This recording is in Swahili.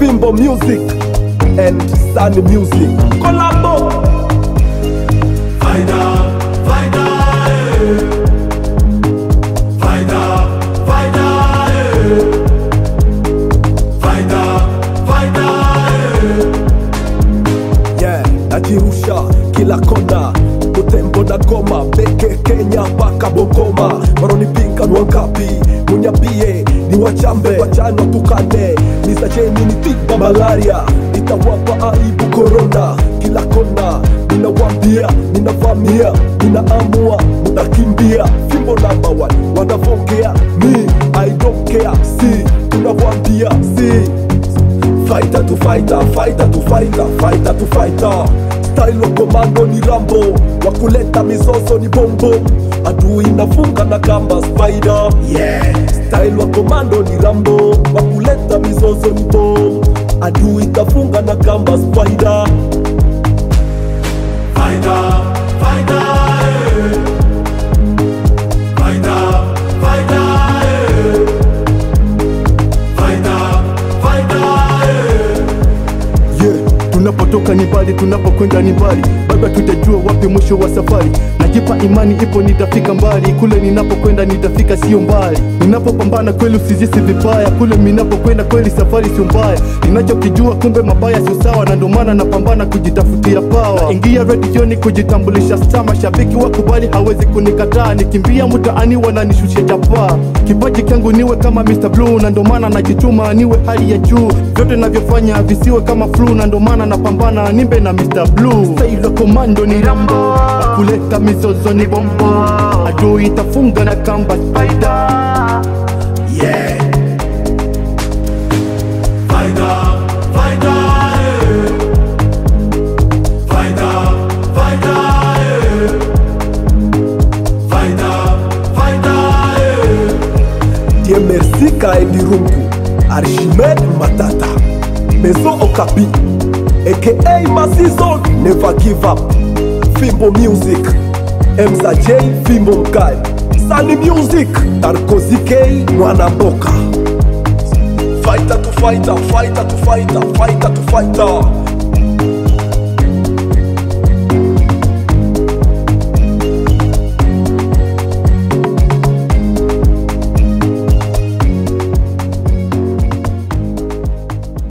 Fimbo Music and Sunny Music collabo. Faida, faida, faida, faida, faida, faida. Yeah, najirusha kila kona, Butembo na Goma, Beke Kenya mpaka Bungoma. Wananipinga ni wangapi? Munyambie ni wachambe, wachana tukane. Nisacheni nitiba malaria, nitawapa aibu corona. Kila kona ninawambia, ninavamia, ninaamua, munakimbia. Fimbo number 1 wanavongea, me I don't care. Si tunawambia, si fighter to fighter, fighter to fighter, fighter to fighter. Style wa komando ni Rambo, wakuleta mizozo ni bombo. Adui nafunga na kamba spider. Yeah. Style wa komando ni Rambo, wakuleta mizozo ni bombo. Adui nafunga na kamba spider. Faida, faida, faida, faida, faida, faida. Yeah, tunapotoka ni mbali, tunapokwenda ni mbali. Baba tutajua wapi mwisho wa safari. Najipa imani ipo nitafika mbali. Kule ninapokwenda nitafika sio mbali. Ninapopambana kweli usijisi vibaya. Kule ninapokwenda kweli safari sio mbaya. Ninachokijua kumbe mabaya sio sawa. Na ndo maana napambana kujitafutia power. Ingia redioni kujitambulisha star. Mashabiki wakubali hawezi kunikataa. Nikimbia mtaani wananishusha chapa. Kipaji changu niwe kama Mr. Blue. Na ndo maana najituma niwe hali ya juu. Vyote navyofanya visiwe kama flu. Na ndo maana napambana nimbe na Mr. Blue. Style komando ni Rambo, kuleta mizozo ni bombo. Adui itafunga na kamba spider. Yeah. Faida, faida, faida, faida, faida, faida. Dieu merci Kaendi Rungu, Archimède Matata, Maison Okapi, aka Masizon, Never Give Up. Fimbo Music, Mza J, Fimbo Mkai, Sunny Music, Tarkozy K, Mwana Mboka. Fighter to fighter, fighter to fighter, fighter to fighter.